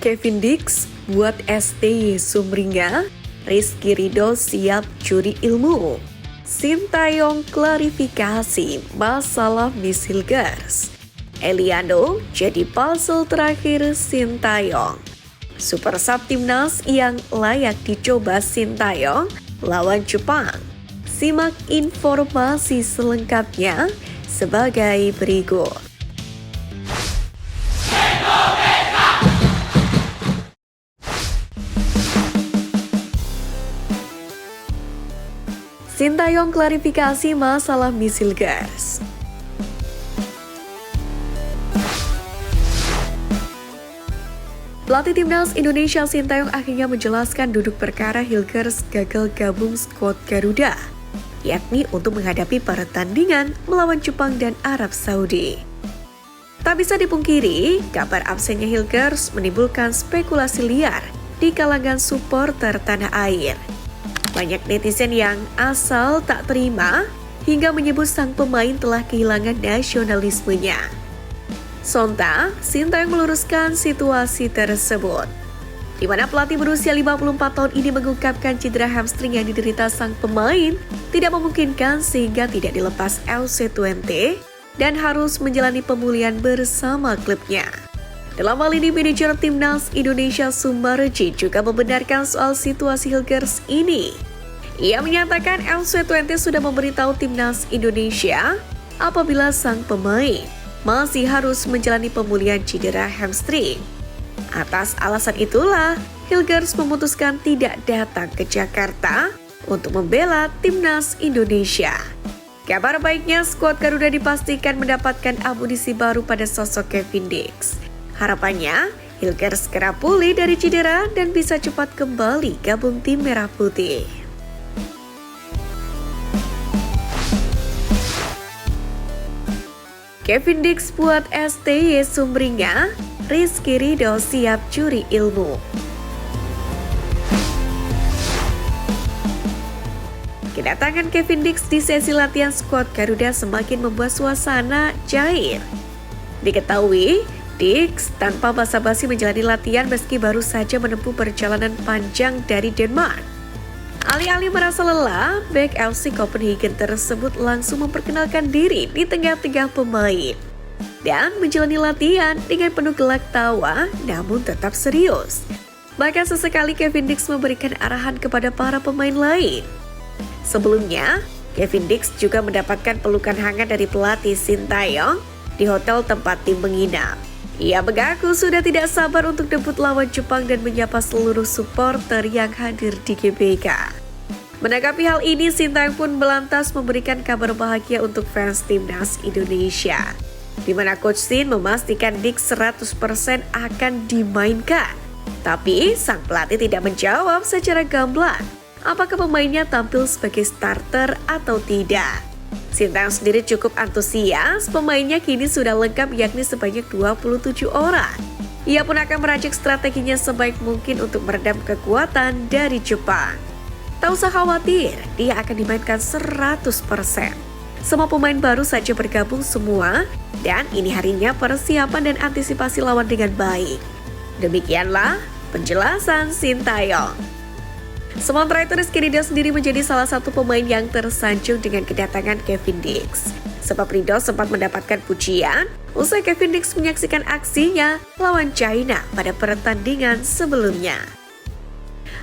Kevin Dix buat STY Sumringah, Rizky Ridho siap curi ilmu. Sintayong klarifikasi masalah Miss Hilgers. Eliano jadi puzzle terakhir Sintayong. Super Sub Timnas yang layak dicoba Sintayong lawan Jepang. Simak informasi selengkapnya sebagai berikut. Sintayong klarifikasi masalah Miss Hilgers. Pelatih Timnas Indonesia Sintayong akhirnya menjelaskan duduk perkara Hilgers gagal gabung skuad Garuda, yakni untuk menghadapi pertandingan melawan Jepang dan Arab Saudi. Tak bisa dipungkiri, kabar absennya Hilgers menimbulkan spekulasi liar di kalangan supporter tanah air. Banyak netizen yang asal tak terima hingga menyebut sang pemain telah kehilangan nasionalismenya. Sontak, Sintayong meluruskan situasi tersebut, di mana pelatih berusia 54 tahun ini mengungkapkan cedera hamstring yang diderita sang pemain tidak memungkinkan sehingga tidak dilepas LC20 dan harus menjalani pemulihan bersama klubnya. Dalam hal ini, manajer Timnas Indonesia Sumarji juga membenarkan soal situasi Hilgers ini. Ia menyatakan LC20 sudah memberitahu Timnas Indonesia apabila sang pemain masih harus menjalani pemulihan cedera hamstring. Atas alasan itulah, Hilgers memutuskan tidak datang ke Jakarta untuk membela Timnas Indonesia. Kabar baiknya, skuad Garuda dipastikan mendapatkan amunisi baru pada sosok Kevin Dix. Harapannya, Hilgers segera pulih dari cedera dan bisa cepat kembali gabung tim Merah Putih. Kevin Dix buat STY Sumringah, Rizky Ridho siap curi ilmu. Kedatangan Kevin Dix di sesi latihan skuad Garuda semakin membuat suasana cair. Diketahui, Dix tanpa basa-basi menjalani latihan meski baru saja menempuh perjalanan panjang dari Denmark. Alih-alih merasa lelah, bek FC Copenhagen tersebut langsung memperkenalkan diri di tengah-tengah pemain dan menjalani latihan dengan penuh gelak tawa namun tetap serius. Bahkan sesekali Kevin Dix memberikan arahan kepada para pemain lain. Sebelumnya, Kevin Dix juga mendapatkan pelukan hangat dari pelatih Sintayong di hotel tempat tim menginap. Ia mengaku sudah tidak sabar untuk debut lawan Jepang dan menyapa seluruh supporter yang hadir di GBK. Menanggapi hal ini, Sintayong pun melantas memberikan kabar bahagia untuk fans Timnas Indonesia, di mana Coach Sin memastikan Dix 100% akan dimainkan. Tapi, sang pelatih tidak menjawab secara gamblang apakah pemainnya tampil sebagai starter atau tidak. Sintayong sendiri cukup antusias, pemainnya kini sudah lengkap yakni sebanyak 27 orang. Ia pun akan meracik strateginya sebaik mungkin untuk meredam kekuatan dari Jepang. Tak usah khawatir, dia akan dimainkan 100%. Semua pemain baru saja bergabung semua, dan ini harinya persiapan dan antisipasi lawan dengan baik. Demikianlah penjelasan Sintayong. Sementara itu, Rizky Ridho sendiri menjadi salah satu pemain yang tersanjung dengan kedatangan Kevin Dix. Sebab Ridho sempat mendapatkan pujian usai Kevin Dix menyaksikan aksinya lawan China pada pertandingan sebelumnya.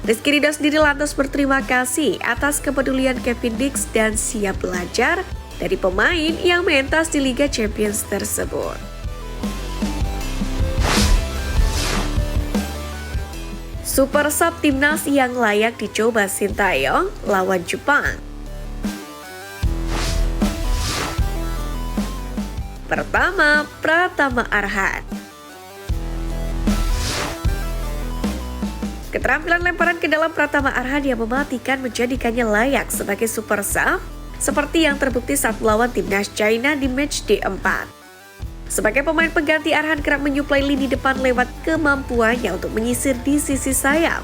Rizky Ridho sendiri lantas berterima kasih atas kepedulian Kevin Dix dan siap belajar dari pemain yang mentas di Liga Champions tersebut. Super Sub Timnas yang layak dicoba Sintayong lawan Jepang. Pertama, Pratama Arhan. Keterampilan lemparan ke dalam Pratama Arhan yang mematikan menjadikannya layak sebagai super sub, seperti yang terbukti saat melawan Timnas China di matchday 4. Sebagai pemain pengganti, Arhan kerap menyuplai lini depan lewat kemampuannya untuk menyisir di sisi sayap.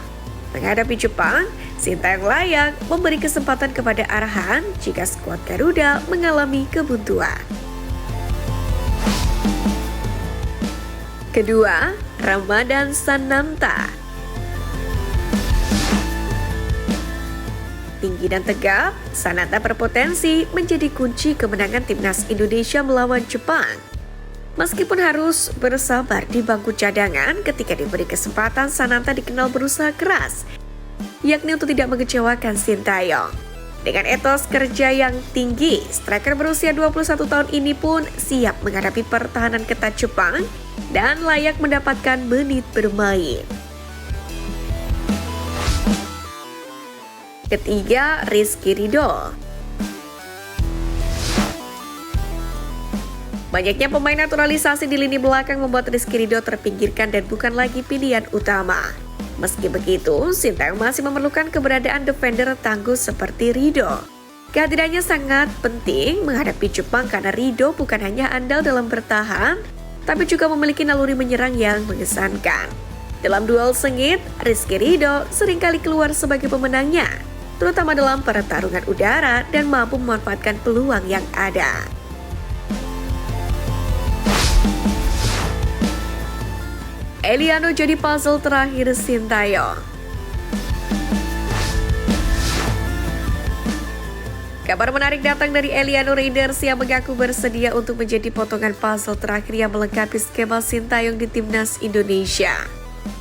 Menghadapi Jepang, Sintayong layak memberi kesempatan kepada Arhan jika skuad Garuda mengalami kebuntuan. Kedua, Ramadan Sananta. Tinggi dan tegap, Sananta berpotensi menjadi kunci kemenangan timnas Indonesia melawan Jepang. Meskipun harus bersabar di bangku cadangan ketika diberi kesempatan, Sananta dikenal berusaha keras, yakni untuk tidak mengecewakan Sintayong. Dengan etos kerja yang tinggi, striker berusia 21 tahun ini pun siap menghadapi pertahanan ketat Jepang dan layak mendapatkan menit bermain. Ketiga, Rizky Ridho. Banyaknya pemain naturalisasi di lini belakang membuat Rizky Ridho terpinggirkan dan bukan lagi pilihan utama. Meski begitu, Sintayong masih memerlukan keberadaan defender tangguh seperti Ridho. Kehadirannya sangat penting menghadapi Jepang karena Ridho bukan hanya andal dalam bertahan, tapi juga memiliki naluri menyerang yang mengesankan. Dalam duel sengit, Rizky Ridho seringkali keluar sebagai pemenangnya, terutama dalam pertarungan udara dan mampu memanfaatkan peluang yang ada. Eliano jadi puzzle terakhir Sintayong. Kabar menarik datang dari Eliano Raiders yang mengaku bersedia untuk menjadi potongan puzzle terakhir yang melengkapi skema Sintayong di timnas Indonesia.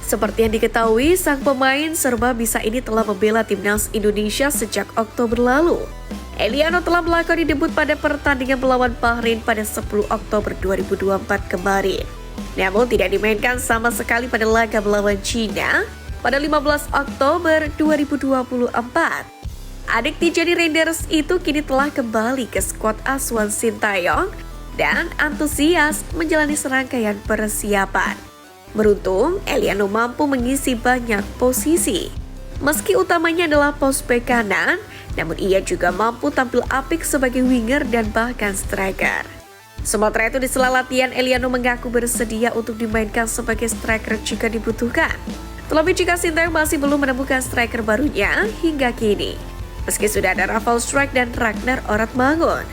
Seperti yang diketahui, sang pemain serba bisa ini telah membela timnas Indonesia sejak Oktober lalu. Eliano telah melakukan debut pada pertandingan melawan Bahrain pada 10 Oktober 2024 kemarin. Namun tidak dimainkan sama sekali pada laga melawan China pada 15 Oktober 2024. Adik Tijani Raiders itu kini telah kembali ke skuad asuhan Sintayong dan antusias menjalani serangkaian persiapan. Beruntung, Eliano mampu mengisi banyak posisi. Meski utamanya adalah pos bek kanan, namun ia juga mampu tampil apik sebagai winger dan bahkan striker. Sementara itu di sela latihan, Eliano mengaku bersedia untuk dimainkan sebagai striker jika dibutuhkan. Terlebih jika Sintayong masih belum menemukan striker barunya hingga kini. Meski sudah ada Rafael Struijk dan Ragnar Oratmangun.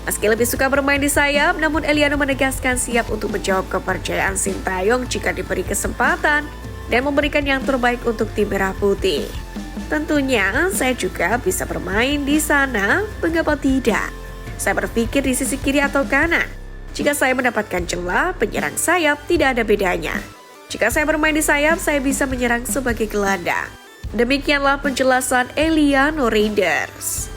Meski lebih suka bermain di sayap, namun Eliano menegaskan siap untuk menjawab kepercayaan Sintayong jika diberi kesempatan dan memberikan yang terbaik untuk tim Merah Putih. Tentunya saya juga bisa bermain di sana, mengapa tidak? Saya berpikir di sisi kiri atau kanan. Jika saya mendapatkan celah, penyerang sayap tidak ada bedanya. Jika saya bermain di sayap, saya bisa menyerang sebagai gelandang. Demikianlah penjelasan Eliano Raiders.